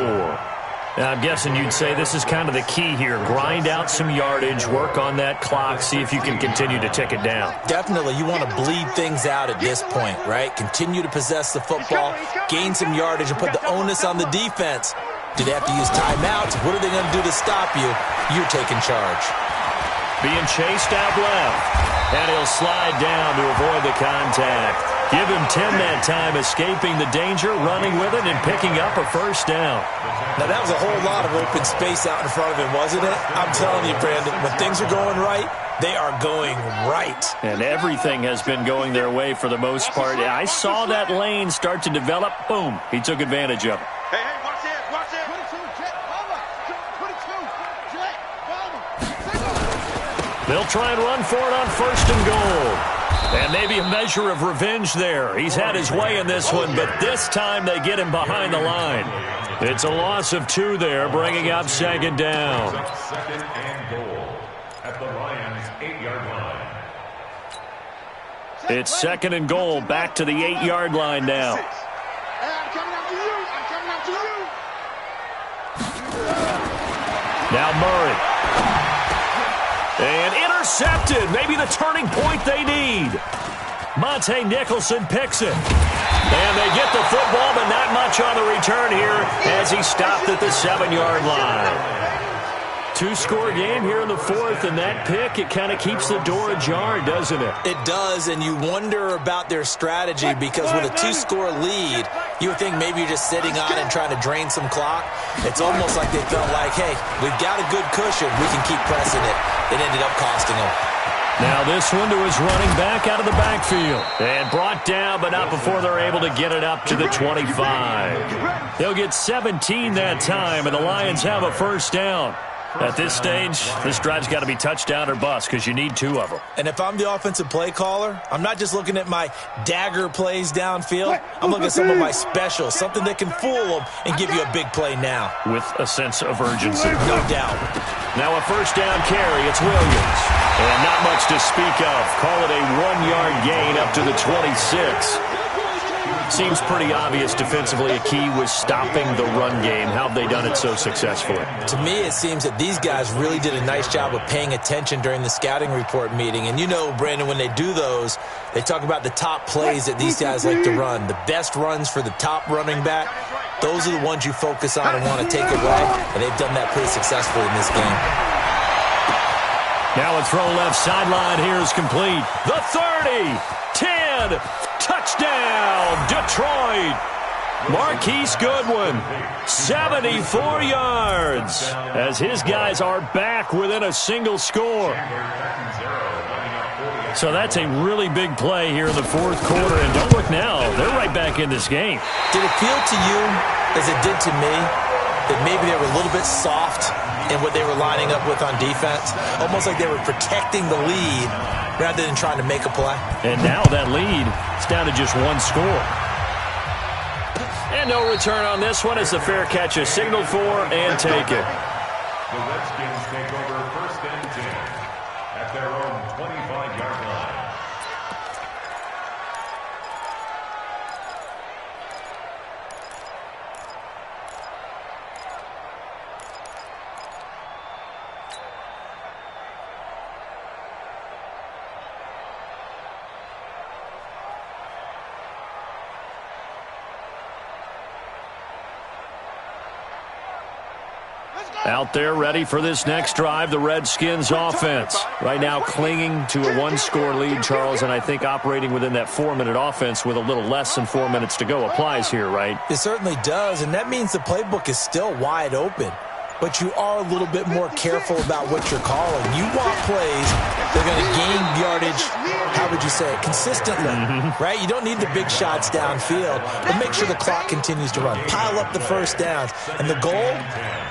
Now, I'm guessing you'd say this is kind of the key here. Grind out some yardage, work on that clock, see if you can continue to tick it down. Definitely. You want to bleed things out at this point, right? Continue to possess the football, gain some yardage, and put the onus on the defense. Do they have to use timeouts? What are they going to do to stop you? You're taking charge. Being chased out left. And he'll slide down to avoid the contact. Give him 10 that time, escaping the danger, running with it, and picking up a first down. Now, that was a whole lot of open space out in front of him, wasn't it? I'm telling you, Brandon, when things are going right, they are going right. And everything has been going their way for the most part. I saw that lane start to develop. Boom. He took advantage of it. Hey, watch that, watch that. 22, jet, bomber. 22, jet, bomber. They'll try and run for it on 1st and goal. And maybe a measure of revenge there. He's had his way in this one, but this time they get him behind the line. It's a loss of 2 there, bringing up 2nd down. 2nd and goal at the Lions' 8-yard line. It's 2nd and goal, back to the 8-yard line now. Hey, I'm coming after you. I'm coming after you. Now Murray. And intercepted. Maybe the turning point they need. Monte Nicholson picks it. And they get the football, but not much on the return here as he stopped at the 7-yard line. 2-score game here in the 4th, and that pick, it kind of keeps the door ajar, doesn't it? It does, and you wonder about their strategy because with a 2-score lead, you would think maybe you're just sitting on and trying to drain some clock. It's almost like they felt like, hey, we've got a good cushion. We can keep pressing it. It ended up costing them. Now this one to his running back out of the backfield. And brought down, but not before they're able to get it up to the 25. They'll get 17 that time, and the Lions have a 1st down. At this stage, this drive's got to be touchdown or bust because you need 2 of them. And if I'm the offensive play caller, I'm not just looking at my dagger plays downfield. I'm looking at some of my specials, something that can fool them and give you a big play now. With a sense of urgency. No doubt. Now a 1st down carry. It's Williams. And not much to speak of. Call it a 1-yard gain up to the 26. Seems pretty obvious defensively a key was stopping the run game. How have they done it so successfully? To me, it seems that these guys really did a nice job of paying attention during the scouting report meeting. And you know, Brandon, when they do those, they talk about the top plays that these guys like to run. The best runs for the top running back, those are the ones you focus on and want to take away. And they've done that pretty successfully in this game. Now a throw left sideline here is complete. The 30, 10, touchdown, Detroit. Marquise Goodwin, 74 yards, as his guys are back within a single score. So that's a really big play here in the 4th quarter, and don't look now, they're right back in this game. Did it feel to you, as it did to me, that maybe they were a little bit soft in what they were lining up with on defense? Almost like they were protecting the lead rather than trying to make a play. And now that lead is down to just 1 score. And no return on this one as the fair catch is signaled for and taken. The Redskins take over 1st and 10 at their own 25-yard line. Out there ready for this next drive, the Redskins offense. Right now clinging to a 1-score lead, Charles, and I think operating within that 4-minute offense with a little less than 4 minutes to go applies here, right? It certainly does, and that means the playbook is still wide open. But you are a little bit more careful about what you're calling. You want plays that are going to gain yardage, how would you say it, consistently, right? You don't need the big shots downfield, but make sure the clock continues to run. Pile up the 1st downs. And the goal,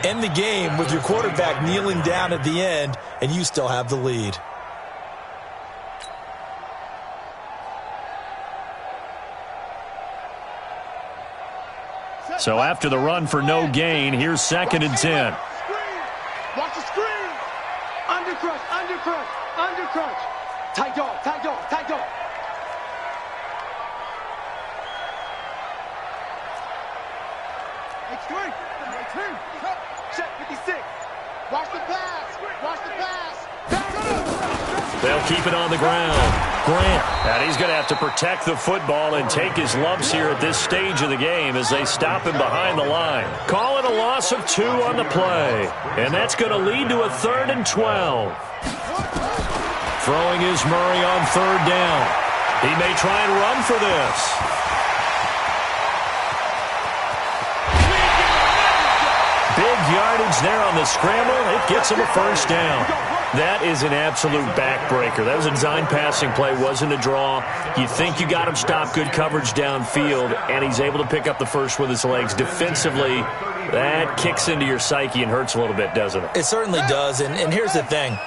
end the game with your quarterback kneeling down at the end, and you still have the lead. So after the run for no gain, here's 2nd and 10. Watch the screen. Undercrunch, undercrunch, undercrunch. Tight dog, tight dog, tight dog. Extreme. Check 56. Watch the pass. Watch the pass. They'll keep it on the ground. Grant, and he's going to have to protect the football and take his lumps here at this stage of the game as they stop him behind the line. Call it a loss of 2 on the play, and that's going to lead to a 3rd and 12. Throwing is Murray on 3rd down. He may try and run for this. Big yardage there on the scramble. It gets him a 1st down. That is an absolute backbreaker. That was a design passing play, wasn't a draw. You think you got him stopped, good coverage downfield, and he's able to pick up the first with his legs. Defensively, that kicks into your psyche and hurts a little bit, doesn't it? It certainly does, and here's the thing.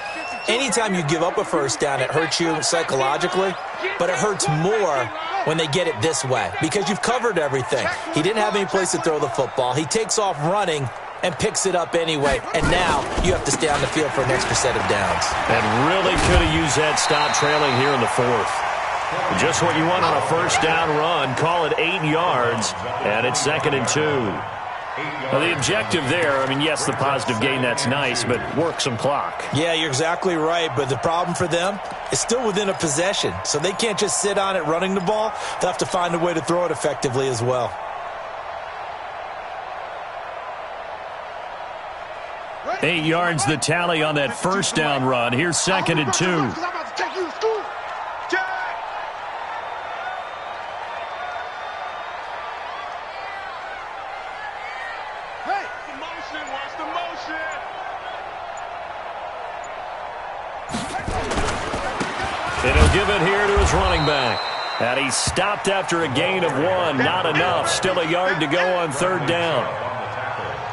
Anytime you give up a first down, it hurts you psychologically, but it hurts more when they get it this way because you've covered everything. He didn't have any place to throw the football. He takes off running and picks it up anyway, and now you have to stay on the field for an extra set of downs. And really could have used that stop trailing here in the fourth. Just what you want on a first down run. Call it 8 yards, and it's 2nd and 2. Well, the objective there, I mean, yes, the positive gain, that's nice, but work some clock. Yeah, you're exactly right, but the problem for them is still within a possession, so they can't just sit on it running the ball. They'll have to find a way to throw it effectively as well. 8 yards the tally on that first down run. Here's 2nd and 2. And he'll give it here to his running back. And he stopped after a gain of 1. Not enough. Still a yard to go on 3rd down.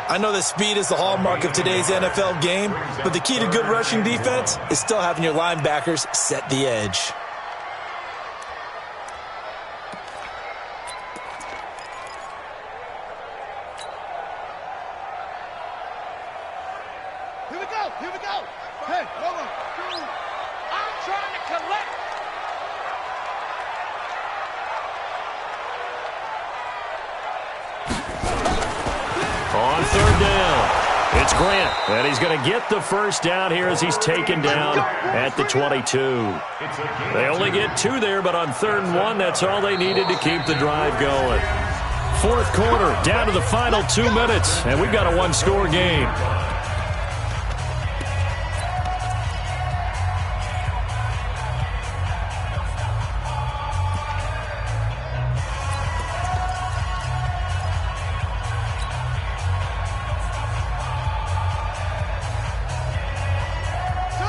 I know that speed is the hallmark of today's NFL game, but the key to good rushing defense is still having your linebackers set the edge. Here we go. Here we go. Hey, hold on. I'm trying to collect. On 3rd down, it's Grant, and he's going to get the first down here as he's taken down at the 22. They only get 2 there, but on 3rd and 1, that's all they needed to keep the drive going. 4th quarter, down to the final 2 minutes, and we've got a 1-score game.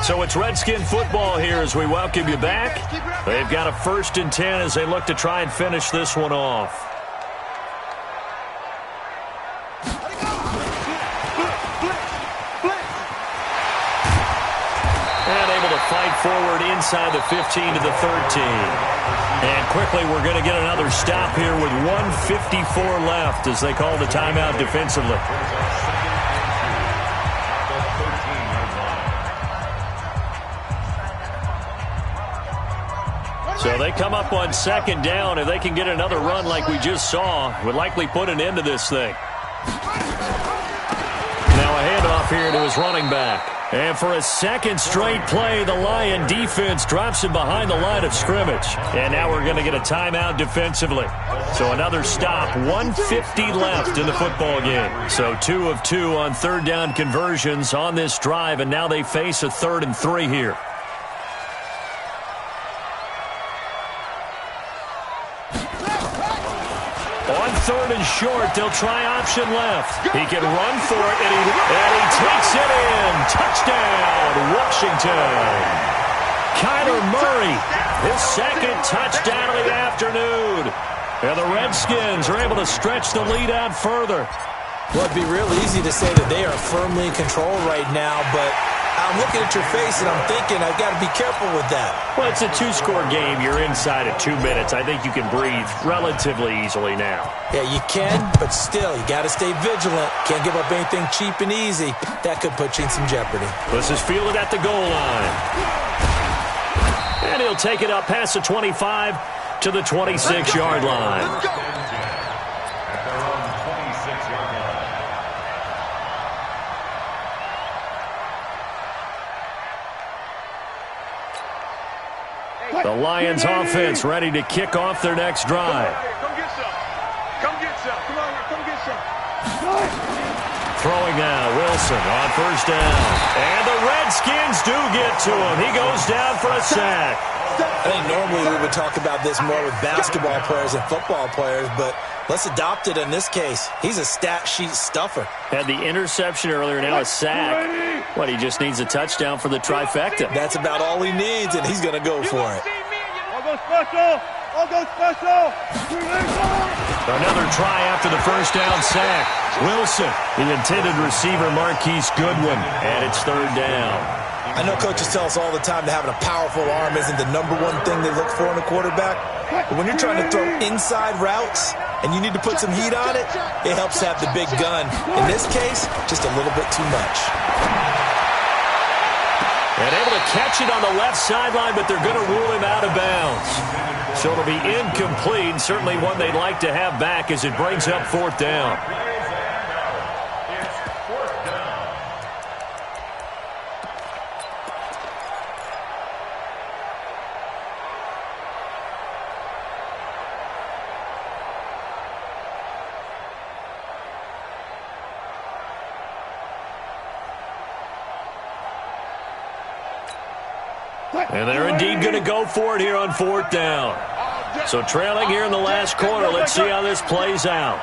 So it's Redskin football here as we welcome you back. They've got a 1st and 10 as they look to try and finish this one off. And able to fight forward inside the 15 to the 13. And quickly we're going to get another stop here with 1:54 left as they call the timeout defensively. So they come up on 2nd down. If they can get another run like we just saw, would likely put an end to this thing. Now a handoff here to his running back. And for a 2nd straight play, the Lion defense drops him behind the line of scrimmage. And now we're going to get a timeout defensively. So another stop, 1:50 left in the football game. So 2 of 2 on 3rd down conversions on this drive, and now they face a 3rd and 3 here. On 3rd and short, they'll try option left. He can run for it, and he takes it in. Touchdown, Washington. Kyler Murray, his 2nd touchdown of the afternoon. And the Redskins are able to stretch the lead out further. Well, it'd be real easy to say that they are firmly in control right now, but I'm looking at your face and I'm thinking I've got to be careful with that. Well, it's a 2-score game. You're inside of 2 minutes. I think you can breathe relatively easily now. Yeah, you can, but still, you got to stay vigilant. Can't give up anything cheap and easy. That could put you in some jeopardy. This is fielded at the goal line. And he'll take it up past the 25 to the 26-yard line. The Lions offense ready to kick off their next drive. Come get some. Come get some. Come on here. Come get some. Throwing now, Wilson on 1st down. And the Redskins do get to him. He goes down for a sack. I think normally we would talk about this more with basketball players and football players, but let's adopt it in this case. He's a stat sheet stuffer. Had the interception earlier, now a sack. What, he just needs a touchdown for the trifecta. That's about all he needs, and he's going to go for it. I'll go special. I'll go special. Another try after the first down sack. Wilson, the intended receiver, Marquise Goodwin, and it's third down. I know coaches tell us all the time that having a powerful arm isn't the number one thing they look for in a quarterback. But when you're trying to throw inside routes and you need to put some heat on it, it helps to have the big gun. In this case, just a little bit too much. And able to catch it on the left sideline, but they're going to rule him out of bounds. So it'll be incomplete, certainly one they'd like to have back as it brings up fourth down. And they're indeed going to go for it here on fourth down. So trailing here in the last quarter. Let's see how this plays out.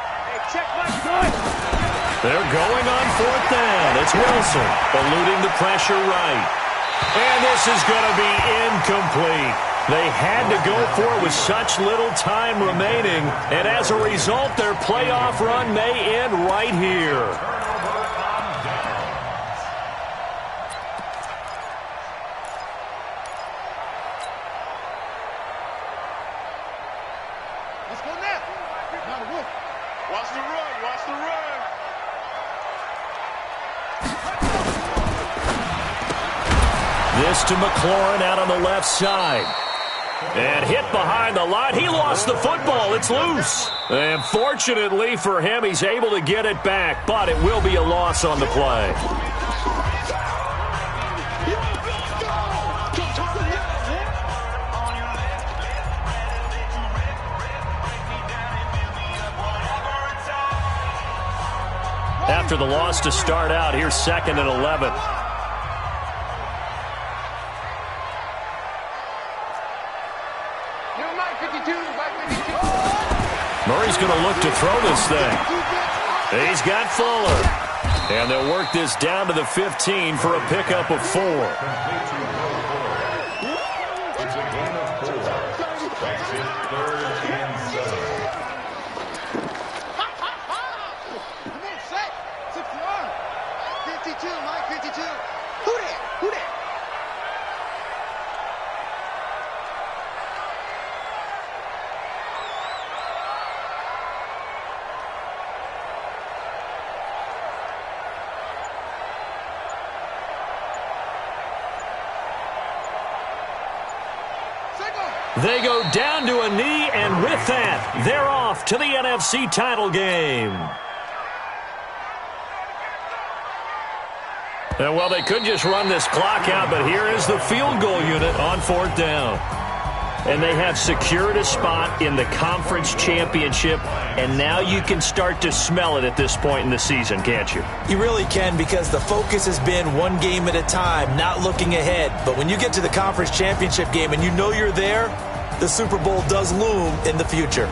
They're going on fourth down. It's Wilson eluding the pressure right. And this is going to be incomplete. They had to go for it with such little time remaining. And as a result, their playoff run may end right here. Watch the run. Watch the run. This to McLaurin out on the left side. And hit behind the line. He lost the football. It's loose. And fortunately for him, he's able to get it back. But it will be a loss on the play. After the loss to start out, here's 2nd and 11. Murray's going to look to throw this thing. He's got Fuller. And they'll work this down to the 15 for a pickup of 4. It's a gain of 4. That's it, 3rd and 7. Come on, set. 61. 52, Mike, 52. Who that? Who that? They go down to a knee, and with that, they're off to the NFC title game. And well, they could just run this clock out, but here is the field goal unit on fourth down. And they have secured a spot in the conference championship, and now you can start to smell it at this point in the season, can't you? You really can, because the focus has been one game at a time, not looking ahead. But when you get to the conference championship game and you know you're there, the Super Bowl does loom in the future.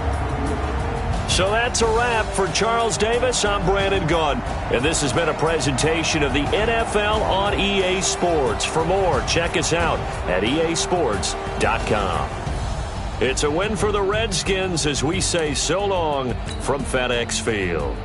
So that's a wrap for Charles Davis. I'm Brandon Gunn, and this has been a presentation of the NFL on EA Sports. For more, check us out at easports.com. It's a win for the Redskins as we say so long from FedEx Field.